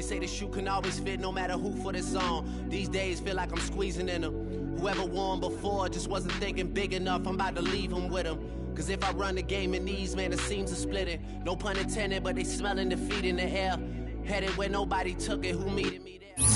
say the shoe can always fit no matter who for this song. These days feel like I'm squeezing in them. Whoever won before just wasn't thinking big enough. I'm about to leave him with him. Cause if I run the game in these, man, the seams are splitting. No pun intended, but they smelling defeat in the air. Headed where nobody took it, who meted me there?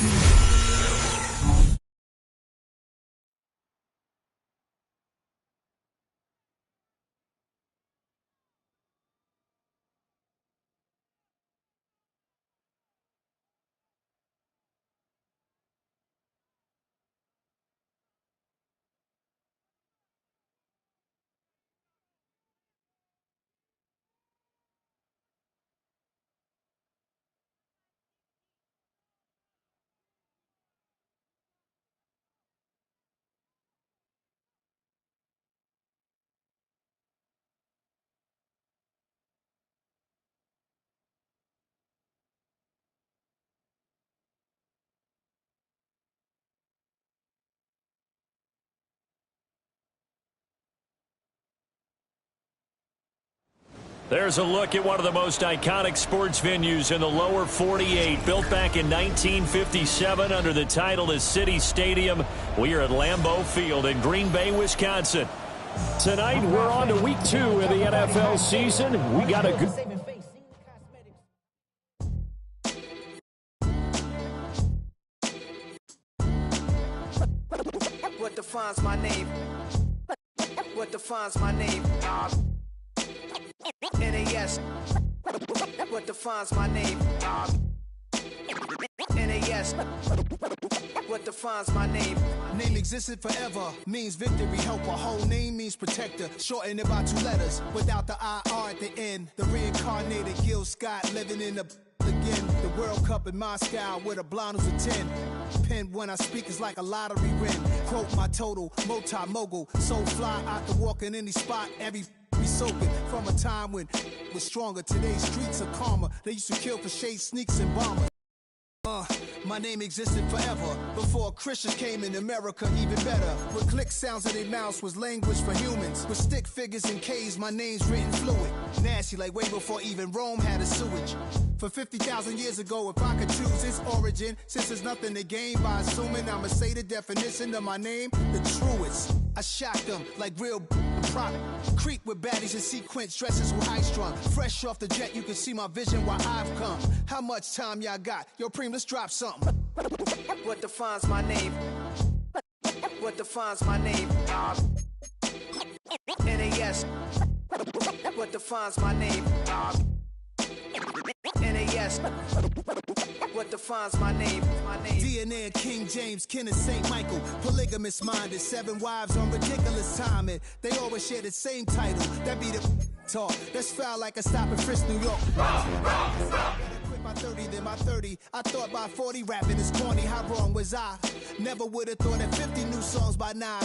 There's a look at one of the most iconic sports venues in the lower 48. Built back in 1957 under the title of City Stadium. We are at Lambeau Field in Green Bay, Wisconsin. Tonight, we're on to week 2 of the NFL season. We got a good... What defines my name? What defines my name? NAS. What defines my name? NAS. What defines my name? Name existed forever, means victory, helper. Whole name means protector, shortened it by 2 letters, without the IR at the end. The reincarnated Gil Scott living in the again. The World Cup in Moscow with a blonde who's a 10. Pen when I speak is like a lottery win. Quote my total, multi-mogul, so fly I can walk in any spot, every be soaking from a time when it was stronger. Today's streets are calmer. They used to kill for shade sneaks and bombers. My name existed forever before Christians came in America, even better. With click sounds of their mouths was language for humans. With stick figures and K's, my name's written fluid. Nasty like way before even Rome had a sewage. For 50,000 years ago, if I could choose its origin, since there's nothing to gain by assuming I'ma say the definition of my name, the truest. I shocked them like real prop. Creep with baddies in sequence, dresses with high strung. Fresh off the jet, you can see my vision where I've come. How much time y'all got? Yo, Preem, let's drop something. What defines my name? What defines my name? NAS. What defines my name? NAS. What defines my name? DNA of King James, kin of St. Michael. Polygamous minded, 7 wives on ridiculous timing. They always share the same title. That be the talk. That's foul like a stop in Frisk, New York. By 30, then by 30, I thought by 40 rapping is corny. How wrong was I? Never would have thought that 50 new songs by 9.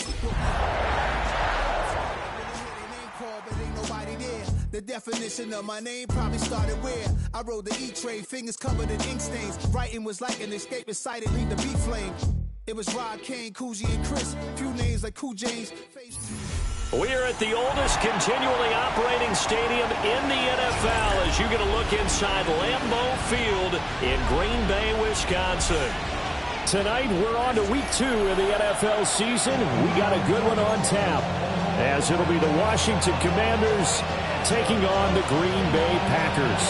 But ain't nobody there. The definition of my name probably started where I rode the E-Trade, fingers covered in ink stains. Writing was like an escape inside it, leave the beat flame. It was Rod Kane, Coogee, and Chris. Few names like Cool James. We are at the oldest continually operating stadium in the NFL as you get a look inside Lambeau Field in Green Bay, Wisconsin. Tonight, we're on to week 2 of the NFL season. We got a good one on tap, as it'll be the Washington Commanders taking on the Green Bay Packers.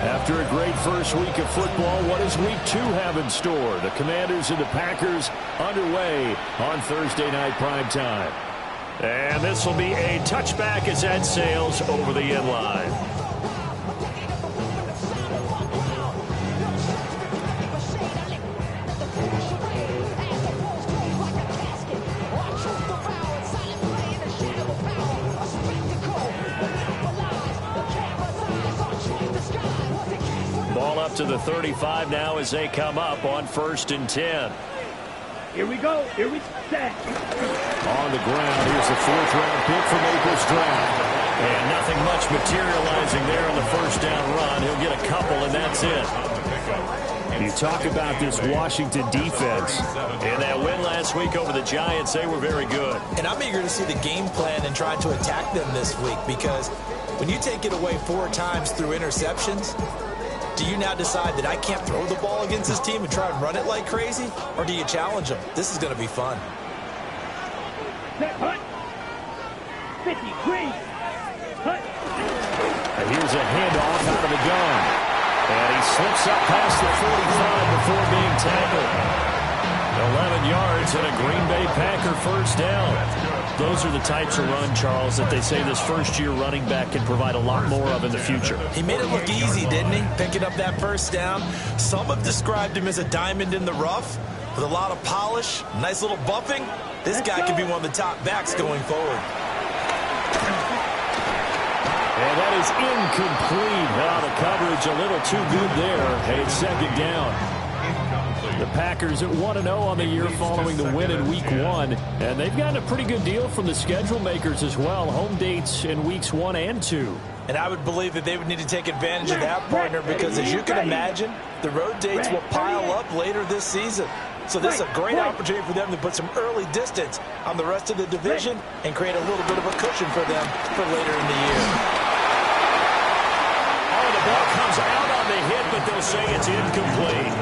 After a great first week of football, what does week 2 have in store? The Commanders and the Packers underway on Thursday night primetime. And this will be a touchback as that sails over the end line. Ball up to the 35 now as they come up on 1st and 10. Here we go. Here we set. On the ground, here's the 4th-round pick from April's draft. And nothing much materializing there on the first down run. He'll get a couple, and that's it. You talk about this Washington defense. And that win last week over the Giants, they were very good. And I'm eager to see the game plan and try to attack them this week, because when you take it away 4 times through interceptions, do you now decide that I can't throw the ball against this team and try and run it like crazy? Or do you challenge them? This is going to be fun. Set, hut. 53. Hut. And here's a handoff out of the gun. And he slips up past the 45 before being tackled. 11 yards and a Green Bay Packer first down. Those are the types of run, Charles, that they say this first-year running back can provide a lot more of in the future. He made it look easy, didn't he? Picking up that first down. Some have described him as a diamond in the rough with a lot of polish, nice little buffing. This guy could be one of the top backs going forward. And that is incomplete. Now the coverage a little too good there. It's second down. The Packers at 1-0 on the year following the win in Week 1. And they've gotten a pretty good deal from the schedule makers as well. Home dates in Weeks 1 and 2. And I would believe that they would need to take advantage of that, partner, because as you can imagine, the road dates will pile up later this season. So this is a great opportunity for them to put some early distance on the rest of the division and create a little bit of a cushion for them for later in the year. Oh, the ball comes out on the hit, but they'll say it's incomplete.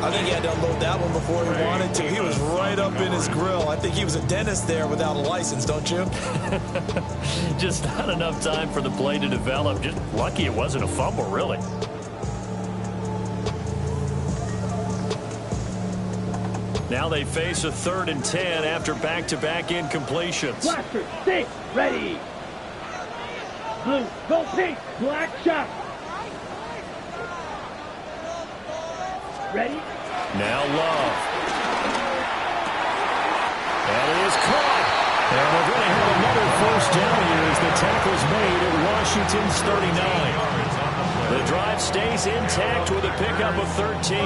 I think he had to unload that one before he wanted to. He was right up in his grill. I think he was a dentist there without a license, don't you? Just not enough time for the play to develop. Just lucky it wasn't a fumble, really. Now they face a 3rd and 10 after back-to-back incompletions. Blaster, 6, ready. Blue, go pink, black shot. Ready? Now Love. And it is caught. And we're going to have another first down here as the tackle's made at Washington's 39. The drive stays intact with a pickup of 13.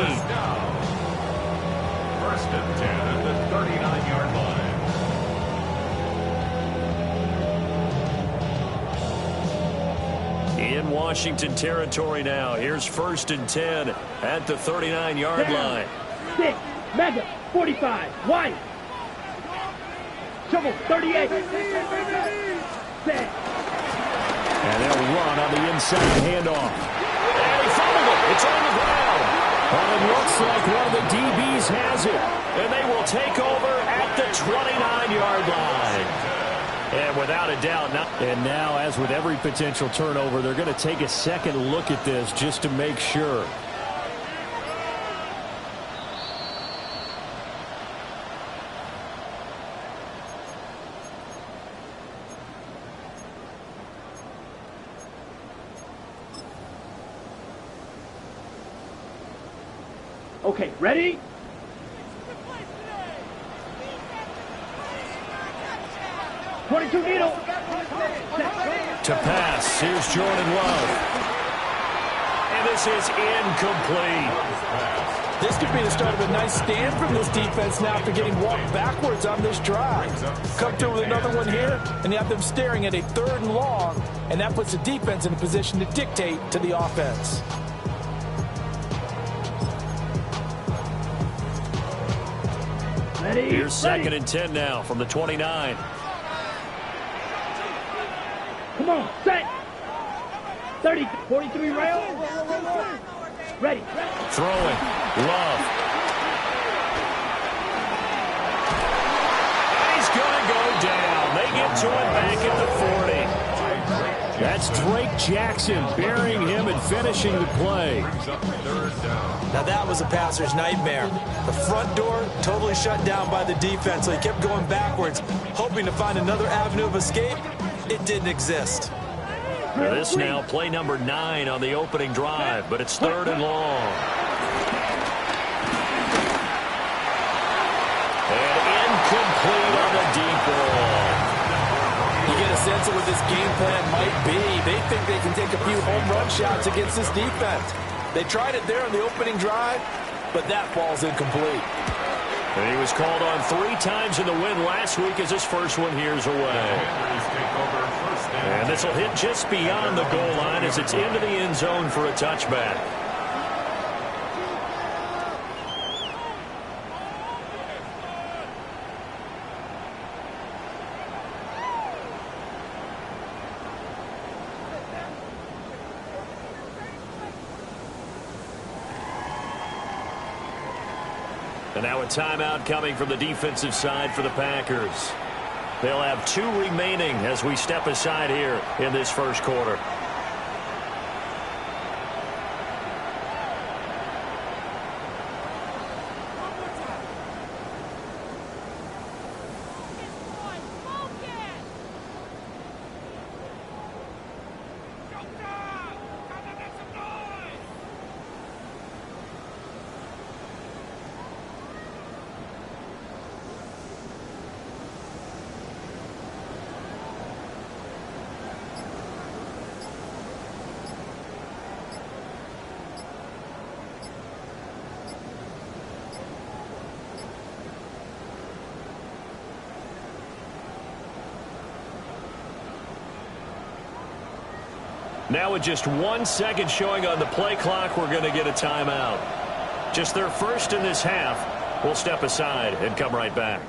First and 10 at the 39-yard line. In Washington territory now. Here's 1st and 10 at the 39-yard line. 6, mega, 45, wide. Shovel, 38. Set. And they'll run on the inside handoff. And he fumbled it. It's on the ground. And it looks like one of the DBs has it. And they will take over at the 29-yard line. And without a doubt, and now, as with every potential turnover, they're going to take a second look at this just to make sure. Okay, ready? Needle. To pass, here's Jordan Love. And this is incomplete. This could be the start of a nice stand from this defense now after getting walked backwards on this drive. Come through with another one here, and you have them staring at a 3rd and long, and that puts the defense in a position to dictate to the offense. Ready? Here's 2nd and 10 now from the 29. Come on, set. 30, 43 rail. Ready. Throwing. Love. And he's going to go down. They get to him back at the 40. That's Drake Jackson burying him and finishing the play. Now that was a passer's nightmare. The front door totally shut down by the defense, so he kept going backwards, hoping to find another avenue of escape. It didn't exist. This now play number 9 on the opening drive, but it's 3rd and long. And incomplete on the deep ball. You get a sense of what this game plan might be. They think they can take a few home run shots against this defense. They tried it there on the opening drive, but that ball's incomplete. And he was called on 3 times in the win last week as his first one here's away. And this will hit just beyond the goal line as it's into the end zone for a touchback. And now a timeout coming from the defensive side for the Packers. They'll have 2 remaining as we step aside here in this first quarter. Now with just 1 second showing on the play clock, we're going to get a timeout. Just their first in this half. We'll step aside and come right back.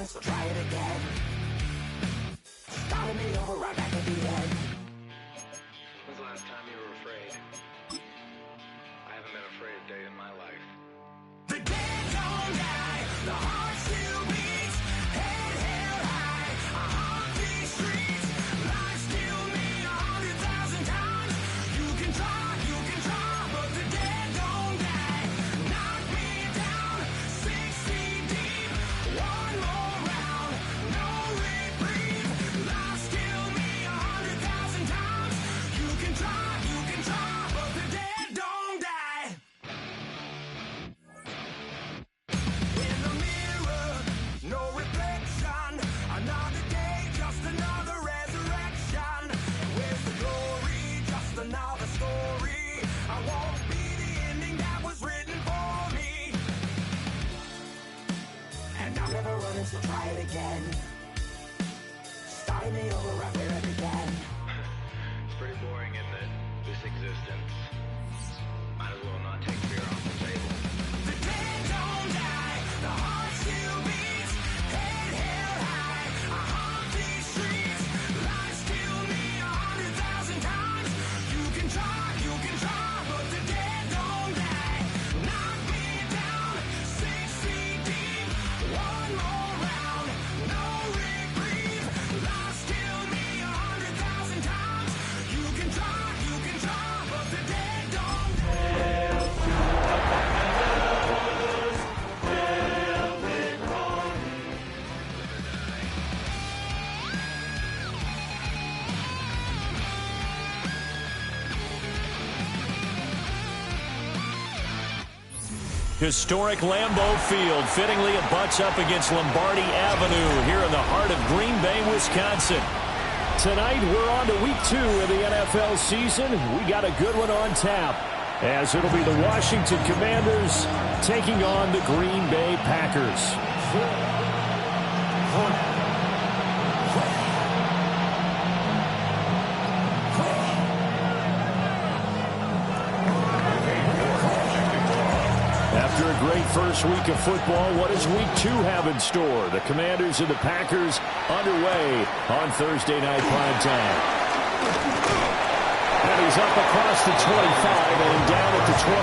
So try it again. Starting me over right back at the end. When's the last time you were afraid? I haven't been afraid a day in my life. The dead don't die, the heart still beats, head held high, I haunt these streets, life still me 100,000 times. You can try, but the dead don't die. Knock me down, 6 feet deep, one more round, no reprieve. Life still me 100,000 times. You can try, but the dead don't die. In the mirror, no reflection. Another day, just another resurrection. Where's the glory? Just another story. I won't be the ending that was written for me. And I'm never running, so try it again. Starting me over right where I began. It's pretty boring, isn't it? This existence. Might as well not take fear off the table. The dead don't die, the heart still beats, head held high, I haunt these streets, life still me 100,000 times. You can try, but the dead don't die. Knock me down, 6 feet deep, one more round, no reprieve. Life still me 100,000 times. You can try, but the dead don't die. Historic Lambeau Field fittingly it butts up against Lombardi Avenue here in the heart of Green Bay, Wisconsin. Tonight we're on to week 2 of the NFL season. We got a good one on tap as it'll be the Washington Commanders taking on the Green Bay Packers. After a great first week of football, what does week 2 have in store? The Commanders and the Packers underway on Thursday night primetime. And he is up across the 25 and down at the 28.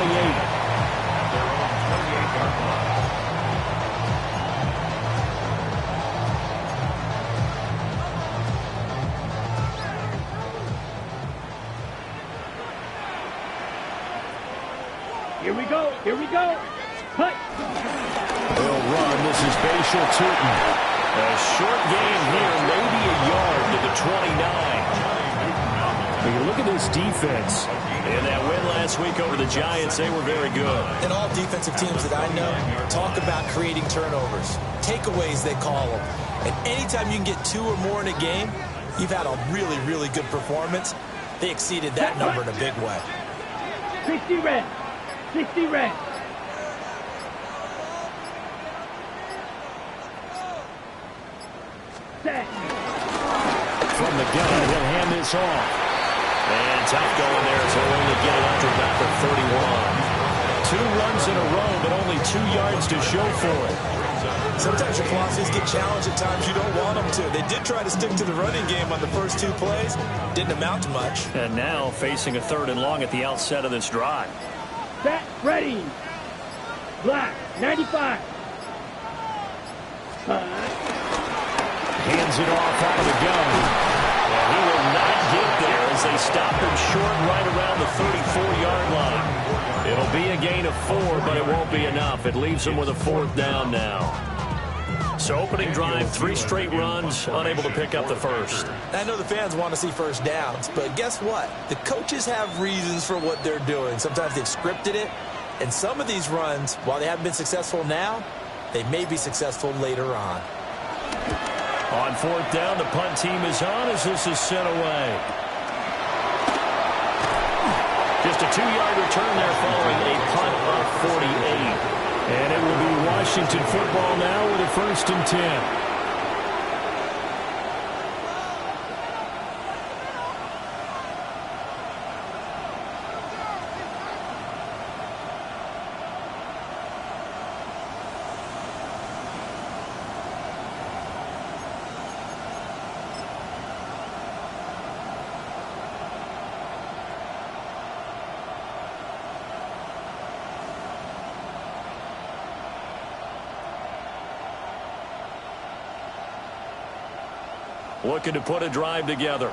Here we go. Here we go. Cut. They'll run. This is Bashal Tutin. A short gain here, maybe a yard to the 29. When you look at this defense, in that win last week over the Giants, they were very good. And all defensive teams that I know talk about creating turnovers. Takeaways, they call them. And anytime you can get 2 or more in a game, you've had a really, really good performance. They exceeded that number in a big way. 60 red. 60 red. Set. From the gun, he'll hand this off. And tough going there as he'll only get it up to about the 31. 2 runs in a row, but only 2 yards to show for it. Sometimes your philosophies get challenged at times you don't want them to. They did try to stick to the running game on the first 2 plays. Didn't amount to much. And now facing a 3rd and long at the outset of this drive. Set. Ready. Black. 95. Hands it off out of the gun. And he will not get there as they stop him short right around the 34-yard line. It'll be a gain of 4, but it won't be enough. It leaves him with a 4th down now. So opening drive, 3 straight runs, unable to pick up the first. I know the fans want to see first downs, but guess what? The coaches have reasons for what they're doing. Sometimes they've scripted it, and some of these runs, while they haven't been successful now, they may be successful later on. On 4th down, the punt team is on as this is sent away. Just a 2-yard return there following a punt of 48. And it will be Washington football now with a 1st and 10. Looking to put a drive together.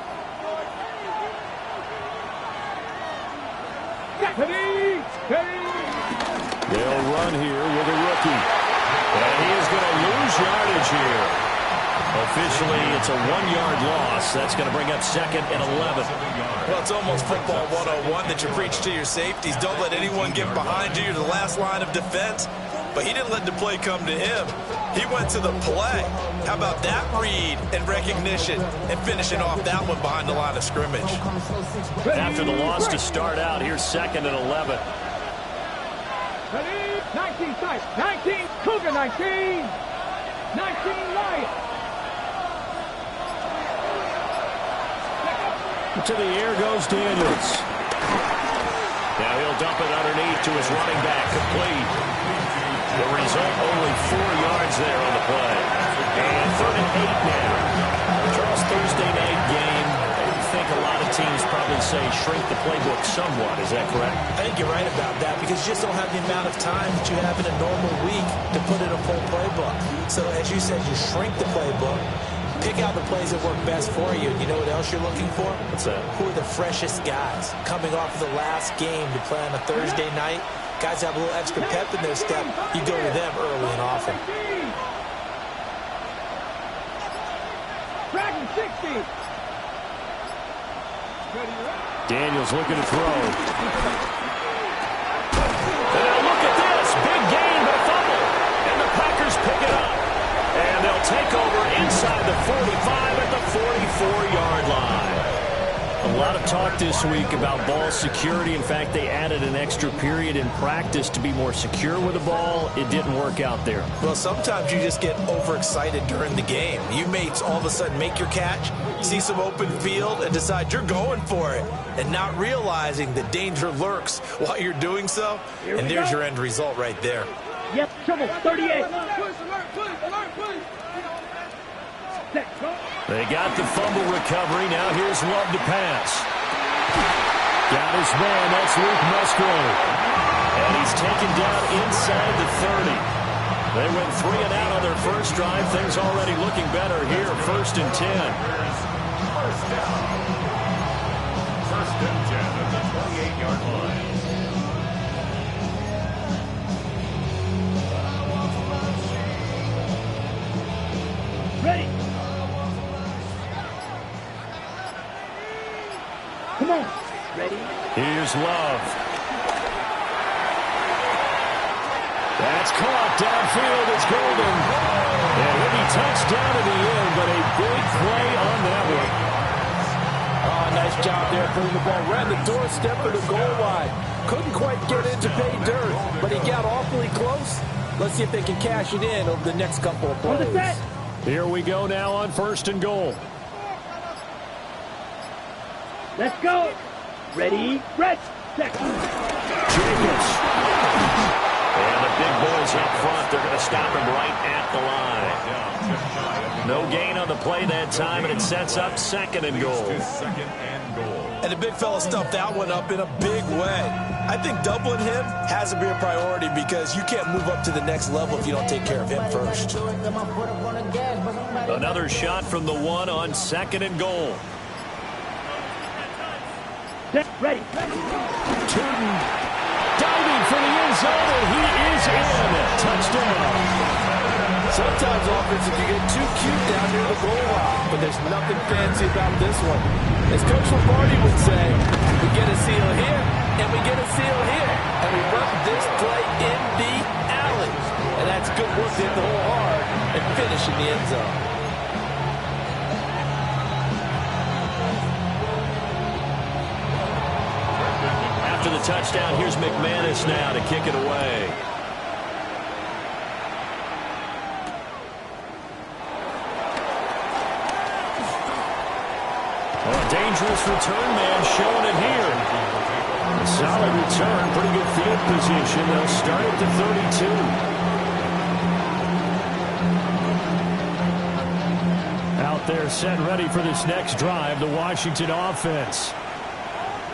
They'll run here with a rookie. And he is going to lose yardage here. Officially, it's a 1-yard loss. That's going to bring up 2nd and 11. Well, it's almost football 101 that you preach to your safeties. Don't let anyone get behind you. You're the last line of defense. But he didn't let the play come to him. He went to the play. How about that read and recognition and finishing off that one behind the line of scrimmage? After the loss to start out, here's 2nd and 11. 19 side. 19. Cougar 19. 19 Lion. To the air goes Daniels. Now he'll dump it underneath to his running back, complete. The result, only 4 yards there on the play. And 3rd and 8 now. Charles, Thursday night game. I think a lot of teams probably say shrink the playbook somewhat. Is that correct? I think you're right about that because you just don't have the amount of time that you have in a normal week to put in a full playbook. So as you said, you shrink the playbook. Pick out the plays that work best for you. You know what else you're looking for? What's that? Who are the freshest guys coming off of the last game to play on a Thursday night? Guys have a little extra pep in their step. You go to them early and often. Dragon 60. Daniels looking to throw. And now look at this. Big gain, but a fumble. And the Packers pick it up. And they'll take over inside the 45 at the 44-yard line. A lot of talk this week about ball security. In fact, they added an extra period in practice to be more secure with the ball. It didn't work out there. Well, sometimes you just get overexcited during the game. You may all of a sudden make your catch, see some open field, and decide you're going for it, and not realizing the danger lurks while you're doing so. And there's your end result right there. Yep, trouble. 38. They got the fumble recovery. Now here's Love to pass. Got his man. That's Luke Musgrave. And he's taken down inside the 30. They went 3 and out on their first drive. Things already looking better here. 1st and 10. First down. 1st and 10 at the 28-yard line. Ready. Come on. Ready. Here's Love. That's caught downfield. It's Golden. And he'll be touchdown in the end, but a big play on that one. Oh, nice job there putting the ball right the doorstep of the goal line. Couldn't quite get it to pay dirt, but he got awfully close. Let's see if they can cash it in over the next couple of plays. Here we go now on 1st and goal. Let's go. Ready, red, second. Jacobs. And the big boys up front, they're going to stop him right at the line. No gain on the play that time, and it sets up 2nd and goal. And the big fella stuffed that one up in a big way. I think doubling him has to be a priority because you can't move up to the next level if you don't take care of him first. Another shot from the 1 on 2nd and goal. Ready. Tootin diving for the end zone, and he is in. Touchdown. Sometimes offenses can get too cute down near the goal line, but there's nothing fancy about this one. As Coach Lombardi would say, we get a seal here, and we get a seal here, and we run this play in the alley. And that's good work to hit the hole hard and finish in the end zone. After the touchdown, here's McManus now to kick it away. Oh, a dangerous return man showing it here. A solid return, pretty good field position. They'll start at the 32. Out there set ready for this next drive, the Washington offense.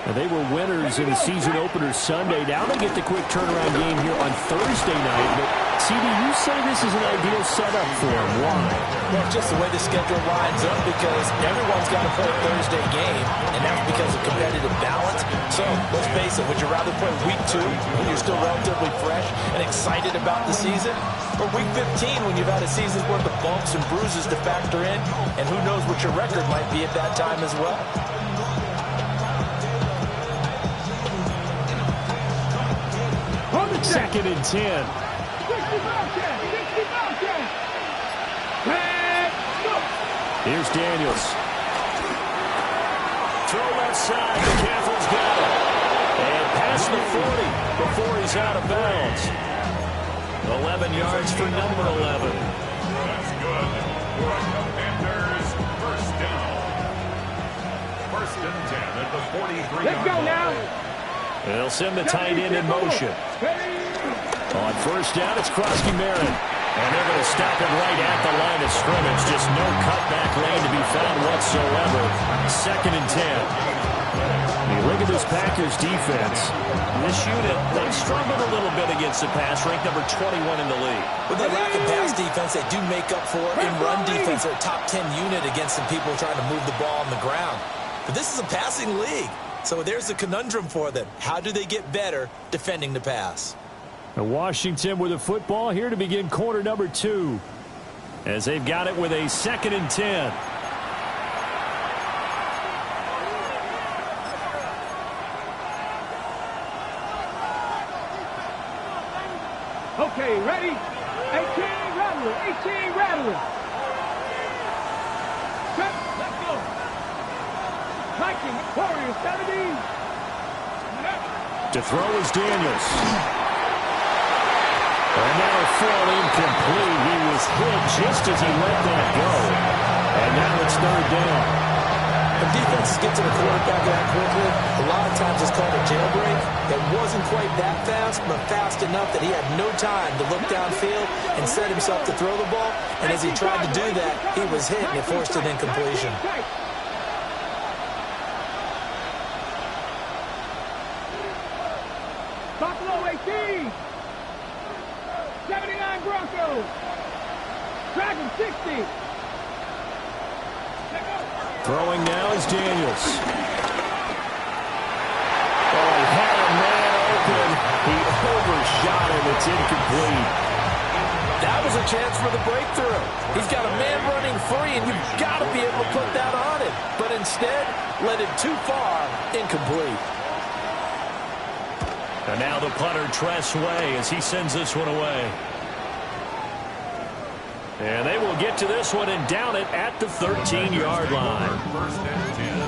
And they were winners in the season opener Sunday. Now they get the quick turnaround game here on Thursday night. But, CD, you say this is an ideal setup for them. Why? Well, just the way the schedule lines up because everyone's got to play a Thursday game, and that's because of competitive balance. So, let's face it, would you rather play week 2 when you're still relatively fresh and excited about the season? Or week 15 when you've had a season's worth of bumps and bruises to factor in, and who knows what your record might be at that time as well? 2nd and 10. Here's Daniels. Throw left side. McCaffrey's got it. And past the 40 before he's out of bounds. 11 yards for number 11. That's good. For the Panthers, 1st down. 1st and 10 at the 43-yard line. Let's go now. They'll send the tight end in motion. On 1st down, it's Krosky-Marin. And they're going to stop it right at the line of scrimmage. Just no cutback lane to be found whatsoever. 2nd and 10. You look at this Packers defense. This unit, they struggled a little bit against the pass, ranked number 21 in the league. With their lack of pass defense, they do make up for it in run defense. They're a top 10 unit against some people trying to move the ball on the ground. But this is a passing league. So there's a conundrum for them. How do they get better defending the pass? And Washington with the football here to begin quarter number 2. As they've got it with a 2nd and 10. Okay, ready? 18 rattler, 18 rattler. Set, let's go. Viking, Warriors, 70. To throw is Daniels. And now a throw incomplete. He was hit just as he let that go. And now it's 3rd down. When defenses get to the quarterback that quickly, a lot of times it's called a jailbreak. It wasn't quite that fast, but fast enough that he had no time to look downfield and set himself to throw the ball. And as he tried to do that, he was hit and it forced an incompletion. 19. 79 Broncos. Dragon 60. Throwing now is Daniels. Oh, he had a man open. He overshot him. It's incomplete. That was a chance for the breakthrough. He's got a man running free, and you've got to be able to put that on him. But instead, led it too far, incomplete. And now the punter, Tress Way, as he sends this one away. And they will get to this one and down it at the 13-yard line. First and 10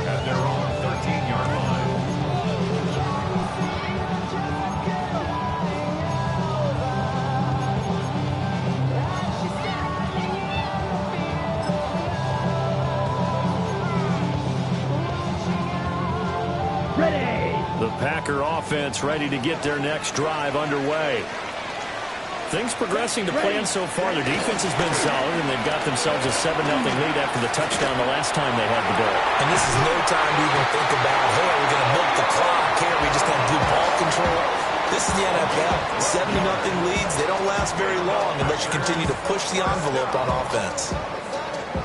at their own 13-yard line. Ready. The Packer offense ready to get their next drive underway. Things progressing to plan so far. Their defense has been solid, and they've got themselves a 7-0 lead after the touchdown the last time they had the ball. And this is no time to even think about, hey, we're going to milk the clock here. We just have good ball control. This is the NFL. 7-0 leads, they don't last very long unless you continue to push the envelope on offense.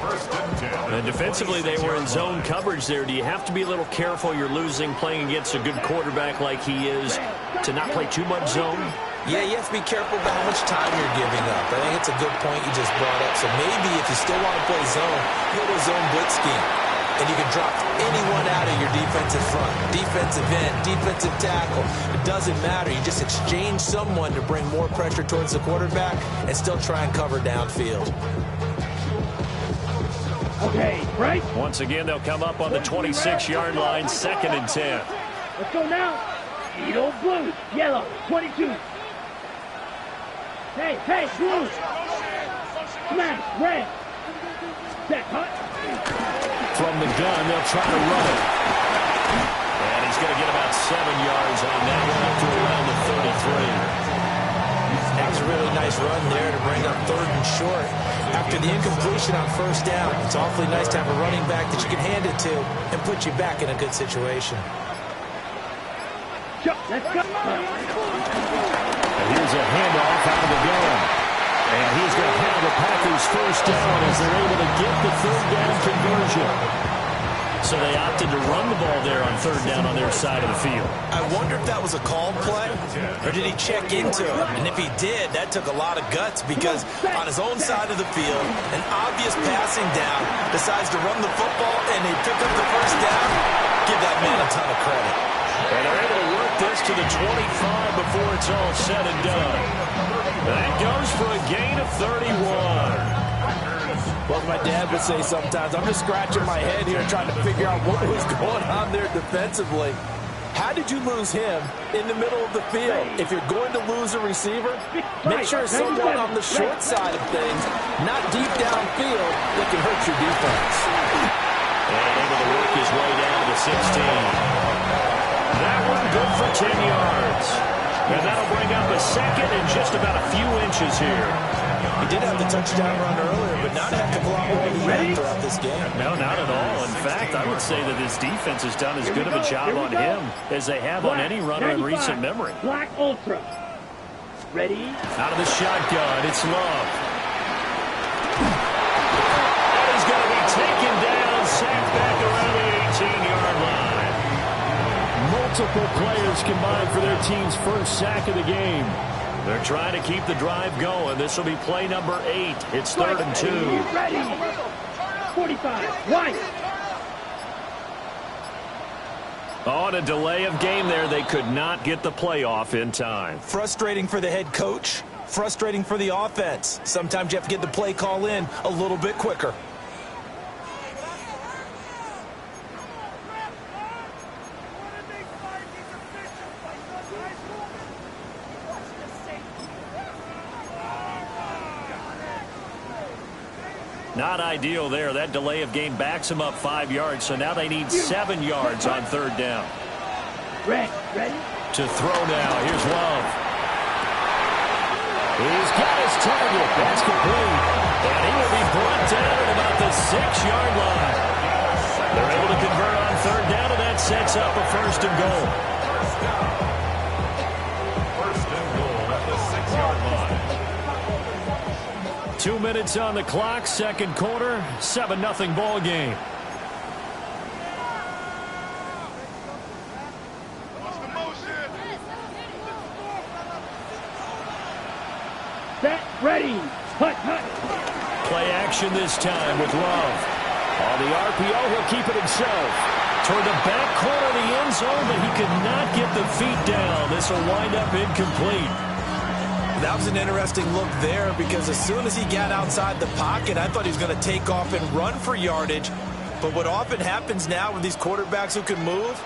First and 10. And defensively, they were in zone coverage there. Do you have to be a little careful? You're losing, playing against a good quarterback like he is, to not play too much zone? Yeah, you have to be careful about how much time you're giving up. I think it's a good point you just brought up. So maybe if you still want to play zone, go to a zone blitz scheme. And you can drop anyone out of your defensive front, defensive end, defensive tackle. It doesn't matter. You just exchange someone to bring more pressure towards the quarterback and still try and cover downfield. Okay, right. Once again, they'll come up on the 26-yard line, 2nd and 10. Let's go now. Eagle blue, yellow, 22. Hey, blue. Smash, red. Set, hot. From the gun, they'll try to run it. And he's going to get about 7 yards on that one up to around the 33. That was a really nice run there to bring up 3rd and short. After the incompletion on 1st down, it's awfully nice to have a running back that you can hand it to and put you back in a good situation. Let's go. And here's a handoff out of the gun. And he's going to have the Packers first down as they're able to get the 3rd down conversion. So they opted to run the ball there on 3rd down on their side of the field. I wonder if that was a called play, or did he check into it? And if he did, that took a lot of guts, because on his own side of the field, an obvious passing down, decides to run the football, and they pick up the first down. Give that man a ton of credit. And they're able to work this to the 25 before it's all said and done. That goes for a gain of 31. Well, my dad would say sometimes, I'm just scratching my head here trying to figure out what was going on there defensively. How did you lose him in the middle of the field? If you're going to lose a receiver, make sure it's someone on the short side of things, not deep downfield, that can hurt your defense. And able to work his way down to the 16. That one good for 10 yards. And that'll bring up a 2nd and just about a few inches here. He did have the touchdown run earlier, but not a heck of a lot more he had throughout this game. No, not at all. In fact, I would say that his defense has done as good of a job on him as they have on any runner in recent memory. Black Ultra. Ready? Out of the shotgun, it's Love. And he's going to be taken down, sacked back around the 18-yard line. Multiple players combined for their team's first sack of the game. They're trying to keep the drive going. This will be play number 8. It's 3rd and 2. Ready. 45. White. On a delay of game there, they could not get the playoff in time. Frustrating for the head coach. Frustrating for the offense. Sometimes you have to get the play call in a little bit quicker. Not ideal there. That delay of game backs them up 5 yards, so now they need 7 yards on 3rd down. Ready? To throw now. Here's Love. He's got his target. That's complete. And he will be brought down at about the 6-yard line. They're able to convert on 3rd down, and that sets up a 1st and goal. 2 minutes on the clock, second quarter, 7-0 ball game. Set, ready, hut, hut. Play action this time with Love. On the RPO, he'll keep it himself. Toward the back corner of the end zone, but he could not get the feet down. This will wind up incomplete. That was an interesting look there because as soon as he got outside the pocket, I thought he was going to take off and run for yardage. But what often happens now with these quarterbacks who can move,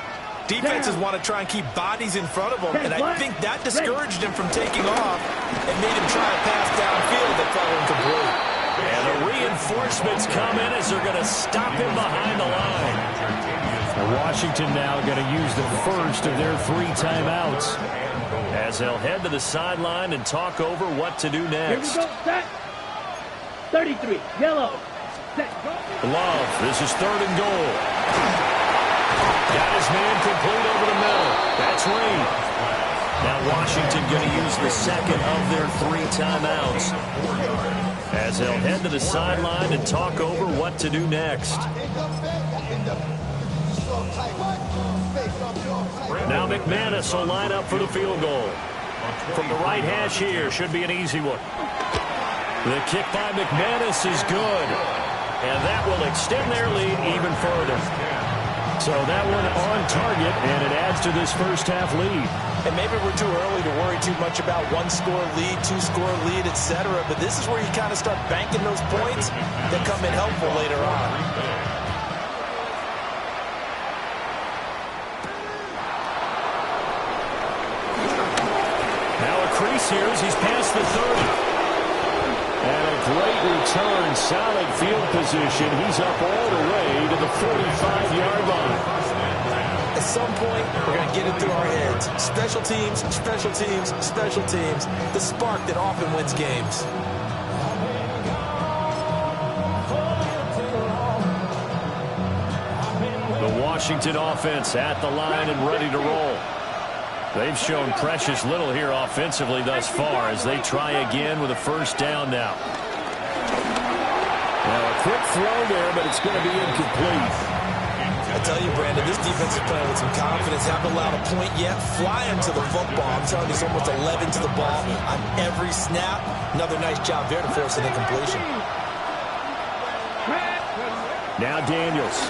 defenses want to try and keep bodies in front of them, and I think that discouraged him from taking off and made him try a pass downfield that fell incomplete. And the reinforcements come in as they're going to stop him behind the line. And Washington now going to use the first of their 3 timeouts as they'll head to the sideline and talk over what to do next. Here we go, set. 33, yellow. Set, go. Love, this is 3rd and goal. Got his man complete over the middle. That's Reed. Now Washington going to use the second of their 3 timeouts as they'll head to the sideline and talk over what to do next. Now McManus will line up for the field goal. From the right hash here, should be an easy one. The kick by McManus is good. And that will extend their lead even further. So that one on target, and it adds to this first half lead. And maybe we're too early to worry too much about 1-score lead, 2-score lead, etc. But this is where you kind of start banking those points that come in helpful later on. Now a crease here as he's past the 30. And a great return, solid field position. He's up all the way to the 45-yard line. At some point, we're going to get it through our heads. Special teams, special teams, special teams. The spark that often wins games. The Washington offense at the line and ready to roll. They've shown precious little here offensively thus far as they try again with a first down now. Now a quick throw there, but it's going to be incomplete. I tell you, Brandon, this defense is playing with some confidence. Haven't allowed a point yet. Flying to the football. I'm telling you, he's almost 11 to the ball on every snap. Another nice job there to force an incompletion. Now Daniels.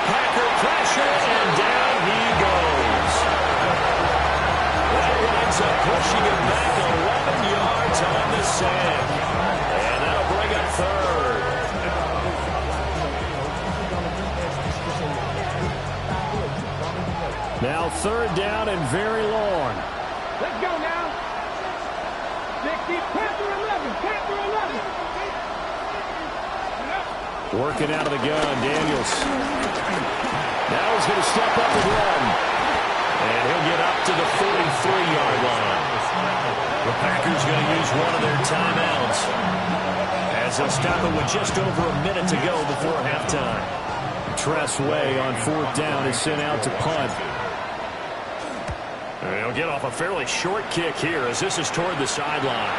Packer pressure, and down he goes. That winds up pushing him back 11 yards on the sand. And that'll bring up 3rd. Now 3rd down and very long. Let's go now. 60, Panther 11, Panther 11. Working out of the gun, Daniels. Now he's going to step up and run. And he'll get up to the 43-yard line. The Packers going to use one of their timeouts as they'll stop it with just over a minute to go before halftime. Tress Way on 4th down is sent out to punt. And he'll get off a fairly short kick here as this is toward the sideline.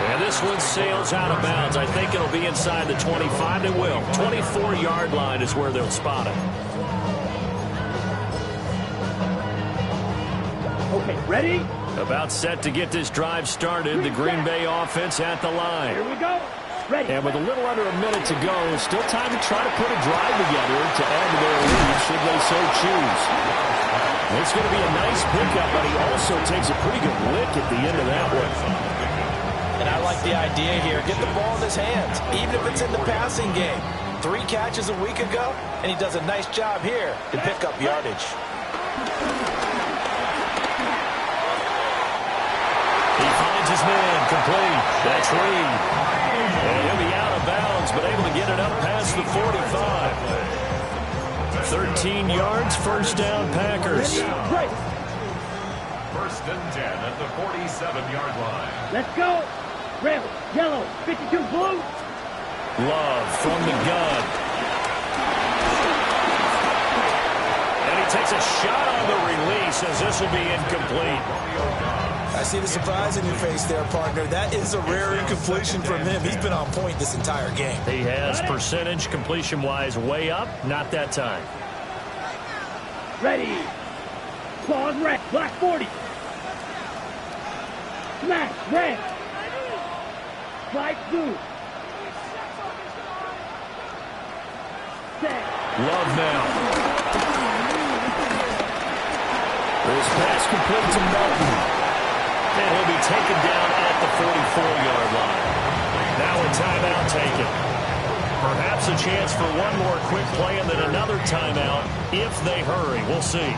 And this one sails out of bounds. I think it'll be inside the 25. It will. 24-yard line is where they'll spot it. Okay, ready? About set to get this drive started. The Green Bay offense at the line. Here we go. Ready. And with a little under a minute to go, still time to try to put a drive together to add to their lead should they so choose. It's going to be a nice pickup, but he also takes a pretty good lick at the end of that one. And I like the idea here. Get the ball in his hands, even if it's in the passing game. 3 catches a week ago, and he does a nice job here to pick up yardage. He finds his man complete. That's Reed. And he'll be out of bounds, but able to get it up past the 45. 13 yards, first down, Packers. 1st and 10 at the 47-yard line. Let's go. Red, yellow, 52 blue. Love from the gun. And he takes a shot on the release as this will be incomplete. I see the surprise in your face there, partner. That is a rare incompletion from him. He's been on point this entire game. He has percentage completion-wise way up. Not that time. Ready. Claws red. Black 40. Smash red. Slide blue. Set. Love now. This pass complete to Melton. And he'll be taken down at the 44-yard line. Now a timeout taken. Perhaps a chance for one more quick play and then another timeout if they hurry. We'll see.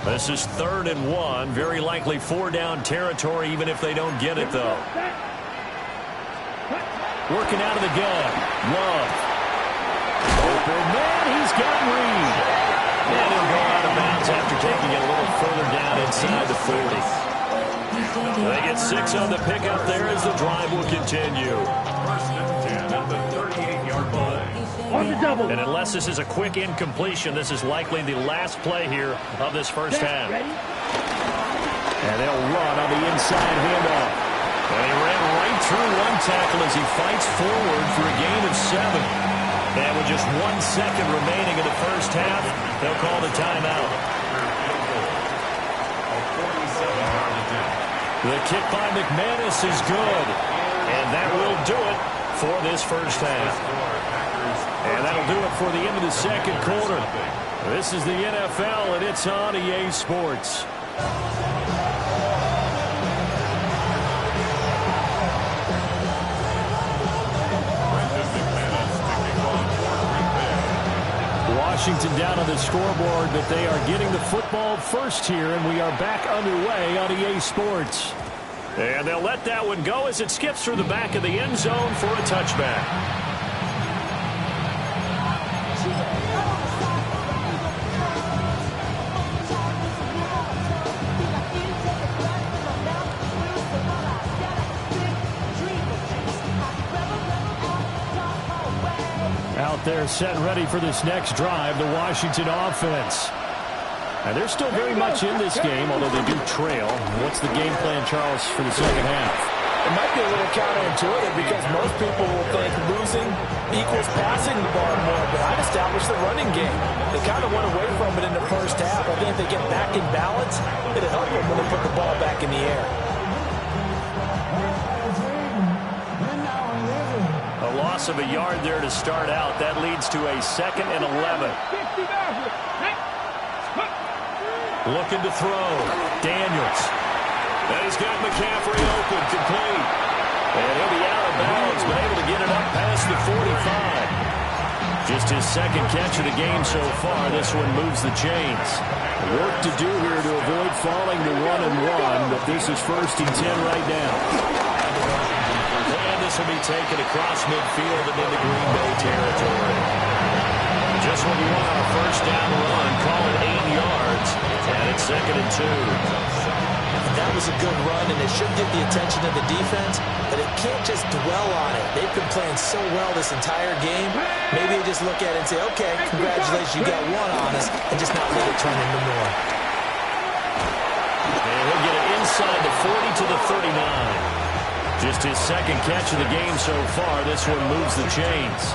This is 3rd and 1. Very likely 4-down territory even if they don't get it, though. Working out of the gun. Love. Open man. He's got Reed. And he'll go out of bounds after taking it a little further down inside the 40. They get 6 on the pickup there as the drive will continue. First and 10 at the 38-yard line. On the double. And unless this is a quick incompletion, this is likely the last play here of this first half. Ready. And they'll run on the inside handoff. And he ran right through one tackle as he fights forward for a gain of 7. And with just 1 second remaining in the first half, they'll call the timeout. The kick by McManus is good. And that will do it for this first half. And that'll do it for the end of the second quarter. This is the NFL, and it's on EA Sports. Washington down on the scoreboard, but they are getting the football first here, and we are back underway on EA Sports. And they'll let that one go as it skips through the back of the end zone for a touchback. Out there set ready for this next drive, the Washington offense. And they're still very much in this game, although they do trail. What's the game plan, Charles, for the second half? It might be a little counterintuitive because most people will think losing equals passing the ball more, but I've established the running game. They kind of went away from it in the first half. I think if they get back in balance, it'll help them when they put the ball back in the air. A loss of a yard there to start out. That leads to a 2nd and 11. Looking to throw. Daniels. And he's got McCaffrey open, complete. And he'll be out of bounds, but able to get it up past the 45. Just his second catch of the game so far. This one moves the chains. Work to do here to avoid falling to 1-1, but this is 1st and 10 right now. And this will be taken across midfield and into Green Bay territory. Just what we want on a first down run. Call it 8 yards. And it's 2nd and 2. That was a good run, and it should get the attention of the defense, but it can't just dwell on it. They've been playing so well this entire game. Maybe you just look at it and say, okay, congratulations, you got one on us, and just not let it turn into more. And he'll get it inside the 40 to the 39. Just his second catch of the game so far. This one moves the chains.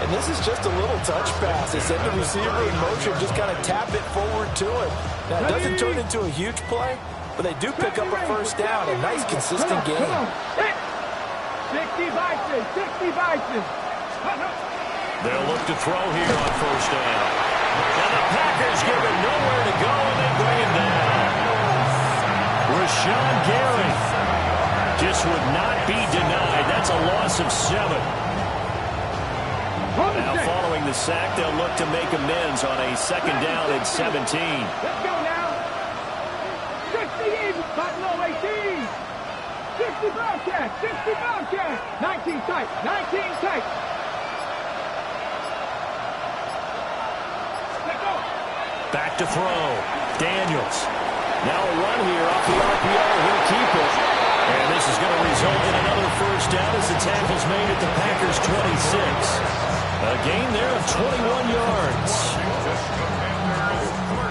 And this is just a little touch pass. They send the receiver in motion, just kind of tap it forward to it. Now, it doesn't turn into a huge play, but they do pick up a first down. A nice, consistent game. 60 Vikings, 60 Vikings. They'll look to throw here on first down. And the Packers give it nowhere to go, and they bring it down. Rashawn Gary just would not be denied. That's a loss of 7. Now, following the sack, they'll look to make amends on a 2nd down and 17. Let's go now. 60 Eagles, Buffalo 18. 60 Bobcats, 60 Bobcats. 19 tight, 19 tight. Let's go. Back to throw. Daniels. Now a run here off the RPO. He'll keep it. And this is going to result in another first down as the tackle's made at the Packers' 26. A gain there of 21 yards.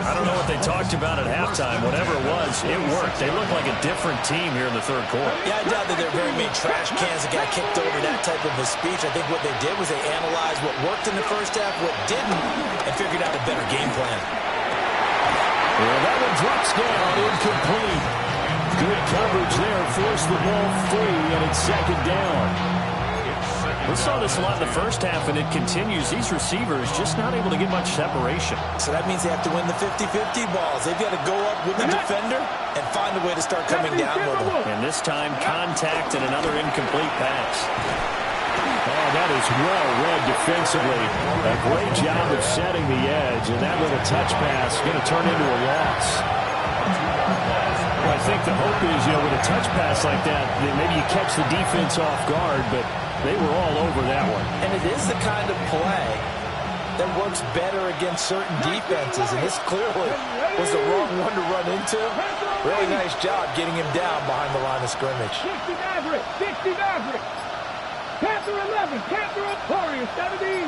I don't know what they talked about at halftime. Whatever it was, it worked. They look like a different team here in the third quarter. Yeah, I doubt that there are very many trash cans that got kicked over that type of a speech. I think what they did was they analyzed what worked in the first half, what didn't, and figured out a better game plan. Well, that one drops down, incomplete. Good coverage there, forced the ball free, and it's second down. We saw this a lot in the first half, and it continues. These receivers just not able to get much separation. So that means they have to win the 50-50 balls. They've got to go up with the defender and find a way to start coming down with them. And this time, contact and another incomplete pass. Oh, that is well read defensively. A great job of setting the edge, and that little touch pass is going to turn into a loss. Well, I think the hope is, with a touch pass like that maybe you catch the defense off guard, but they were all over that one. And it is the kind of play that works better against certain defenses, and this clearly was the wrong one to run into. Really nice job getting him down behind the line of scrimmage. 60 Maverick, 60 Maverick. Panther 11, Panther up, Warriors 17.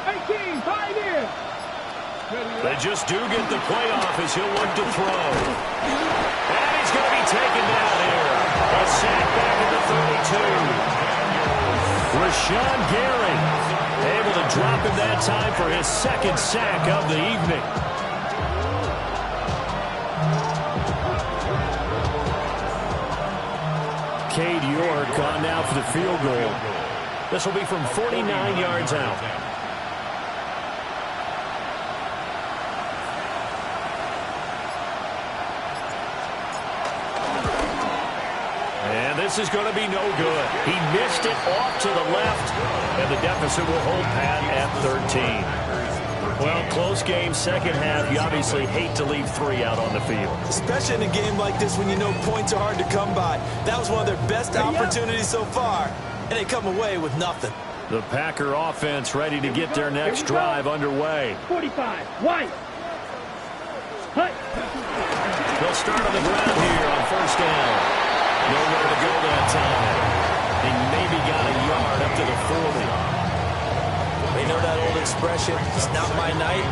18, Pioneer. They just do get the play off as he'll look to throw. And he's going to be taken down here. A sack back at the 32. Rashawn Gary able to drop him that time for his second sack of the evening. Cade York on now for the field goal. This will be from 49 yards out. And this is going to be no good. He missed it off to the left, and the deficit will hold pat at 13. Well, close game, second half. You obviously hate to leave 3 out on the field. Especially in a game like this when you know points are hard to come by. That was one of their best opportunities so far, and they come away with nothing. The Packer offense ready to get their next drive underway. 45, White. Hut. They'll start on the ground here on first down. Nowhere to go that time. He maybe got a yard up to the 40. They know that old expression, it's not my night.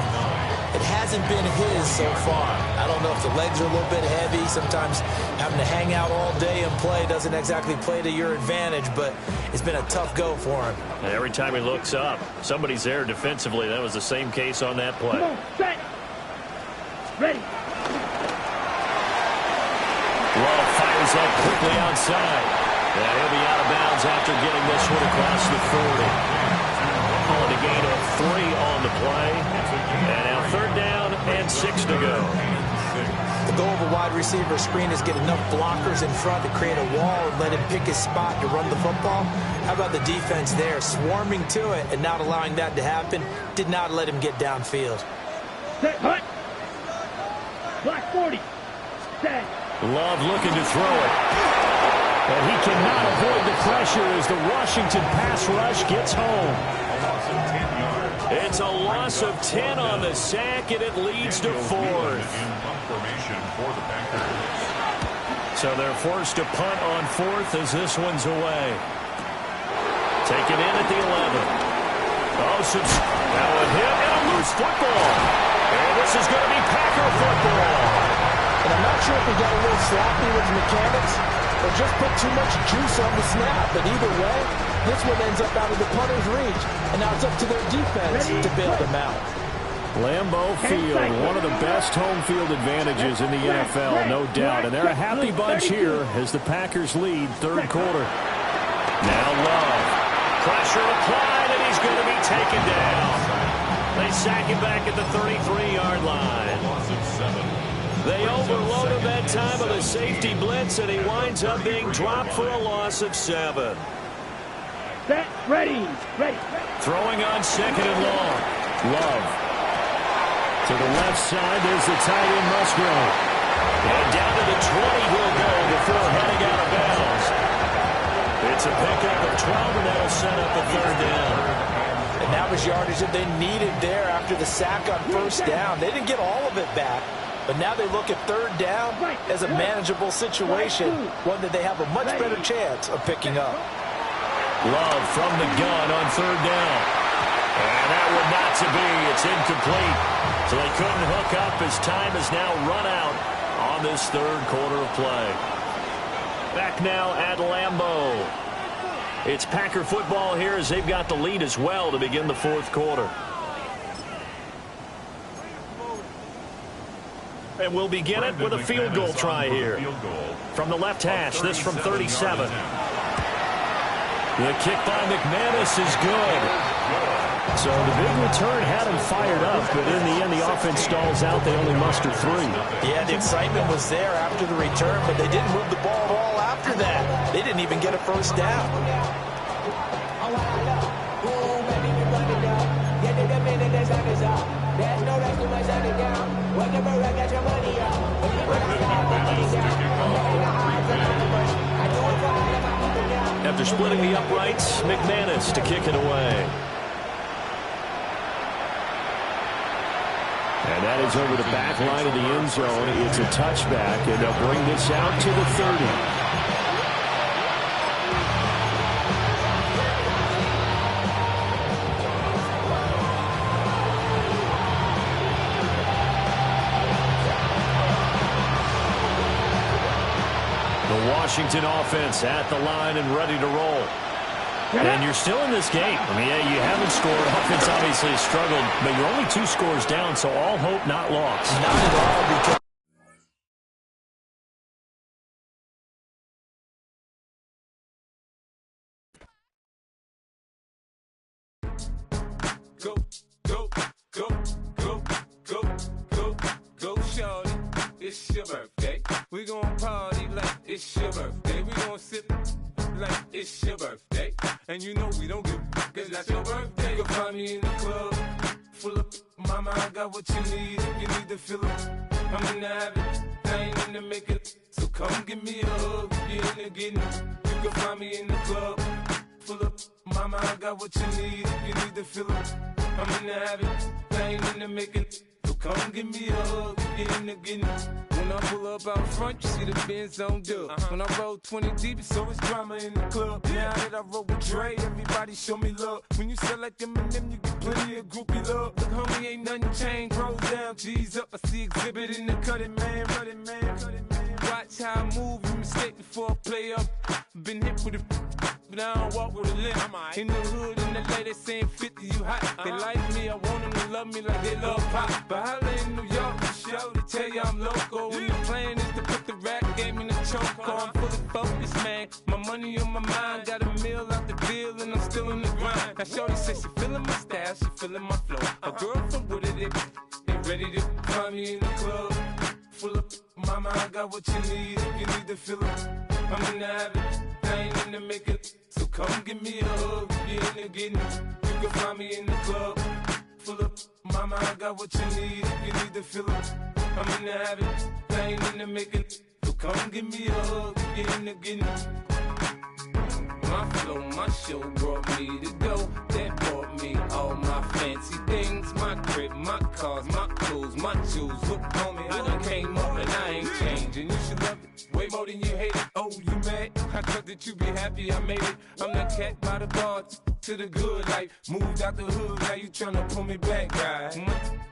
It hasn't been his so far. I don't know if the legs are a little bit heavy. Sometimes having to hang out all day and play doesn't exactly play to your advantage, but it's been a tough go for him. And every time he looks up, somebody's there defensively. That was the same case on that play. Come on, set. Ready. Love fires up quickly outside. Yeah, he'll be out of bounds after getting this one across the 40. Calling a gain of 3 on the play. And now third down and 6 to go. The goal of a wide receiver screen is get enough blockers in front to create a wall and let him pick his spot to run the football. How about the defense there, swarming to it and not allowing that to happen? Did not let him get downfield. Set, hut. Black 40. Set. Love looking to throw it. But he cannot avoid the pressure as the Washington pass rush gets home. It's a loss of 10 on the sack, and it leads to 4th. So they're forced to punt on 4th as this one's away. Taken in at the 11. Oh, now a hit and a loose football. And this is going to be Packer football. And I'm not sure if he got a little sloppy with mechanics or just put too much juice on the snap. But either way, this one ends up out of the punter's reach. And now it's up to their defense to bail them out. Lambeau Field, one of the best home field advantages in the NFL, no doubt. And they're a happy bunch here as the Packers lead third quarter. Now Love. Pressure applied, and he's going to be taken down. They sack him back at the 33-yard line. They overload him that time with a safety blitz, and he winds up being dropped for a loss of 7. Set, ready, ready. Throwing on second and long. Love. To the left side, there's the tight end Musgrave. And down to the 20 he'll go before heading out of bounds. It's a pickup of 12, and that'll set up a third down. And that was yardage that they needed there after the sack on first down. They didn't get all of it back, But now they look at third down as a manageable situation, one that they have a much better chance of picking up. Love from the gun on third down. And that one not to be. It's incomplete. So they couldn't hook up as time is now run out on this third quarter of play. Back now at Lambeau. It's Packer football here as they've got the lead as well to begin the fourth quarter. And we'll begin it with a field goal try here. From the left hash, this from 37. The kick by McManus is good. So the big return had him fired up, but in the end, the offense stalls out. They only muster 3. Yeah, the excitement was there after the return, but they didn't move the ball at all after that. They didn't even get a first down. After splitting the uprights, McManus to kick it away. And that is over the back line of the end zone. It's a touchback, and they'll bring this out to the 30. Washington offense at the line and ready to roll. And you're still in this game. I mean, yeah, you haven't scored. Offense obviously has struggled, but you're only 2 scores down, so all hope not lost. Not at all, because go, shorty. It's your birthday. We gon' party like it's your birthday. We gon' sip like it's your birthday. And you know we don't give cause that's your birthday. You can find me in the club, full of mama, I got what you need. If you need to fill up, I'm in the habit, I ain't in the making. So come give me a hug, if you're in the getting. You can find me in the club, full of mama, I got what you need. If you need to fill up, I'm in the habit, I ain't in the making. So come give me a hug, get in the getting. When I pull up out front, you see the Benz on dub. When I roll 20 deep, it's always drama in the club. Now that I roll with Dre, everybody show me love. When you sell like Eminem, you get plenty of groupie love. Look, homie, ain't nothing changed. Rolls down, G's up. I see exhibit in the cutting, man. Running, man. Watch how I move, you mistake before I play up. Been hit with a but I don't walk with a limp. In the hood, in the LA, they saying 50, you hot. They like me, I want them to love me like they love pop. But holla in New York, the show, they tell you I'm local. When the plan is to put the rap game in the choke. I'm fully focused, man. My money on my mind, got a meal out the deal, and I'm still in the grind. Now shorty says she feeling my style, she feeling my flow. A girl from Wooded, they ready to find me in the club. Full of mama, I got what you need. If you need to fill up, I'm in the habit, I ain't in the making. So come give me a hug, if you're in the getting. You can find me in the club, full of mama, I got what you need. If you need to fill up, I'm in the habit, I ain't in the making. So come give me a hug, if you're in the getting. My flow, my show brought me to go. That brought me all my fancy things. My crib, my cars, my clothes, my jewels. Look, homie, I done came up and I ain't changing. You should love it way more than you hate it. Oh, you mad? I thought that you be happy I made it. I'm that cat by the bar to the good life. Moved out the hood, now you tryna pull me back, right?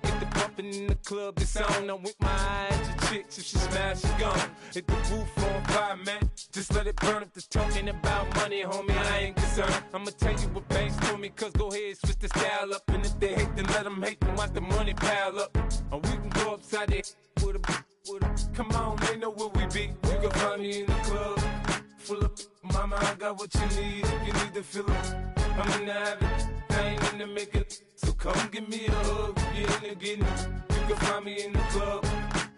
Get the bumpin' in the club, it's on. I'm with my eyes to chicks, if she smash, she gone. Hit the roof on fire, man. Just let it burn. If they're talking about money, homie, I ain't concerned. I'ma tell you what banks for me, cause go ahead, switch the style up. And if they hate, then let them hate, then watch the money pile up. Or we can go upside there with a come on, they know where we be. You can find me in the club, full of mama, I got what you need. If you need to fill up, I'm in the habit, I ain't in the making. So come give me a hug, if you're in the getting. You can find me in the club,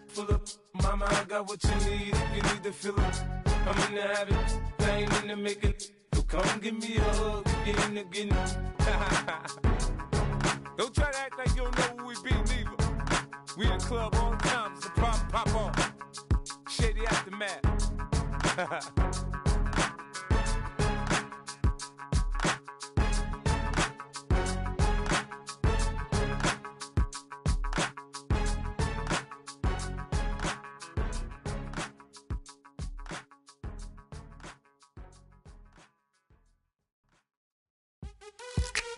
full of mama, I got what you need. If you need to fill up, I'm in the habit, I ain't in the making. So come give me a hug, if you're in the getting. Don't try to act like you don't know where we be, neither. We in the club all the time, it's a problem, pop on. Shady Aftermath.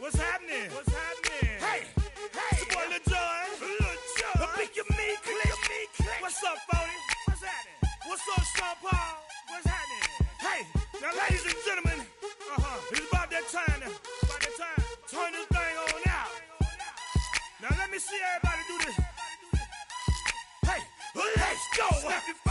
What's happening? What's happening? Hey, it's your boy Lil Jon. Lil Jon. A pick your me, click. What's up, Phony? What's happening? What's up, Sean Paul? What's happening? Hey, now ladies and gentlemen, it's about that time to turn this thing on out. Now let me see everybody do this. Hey, let's go.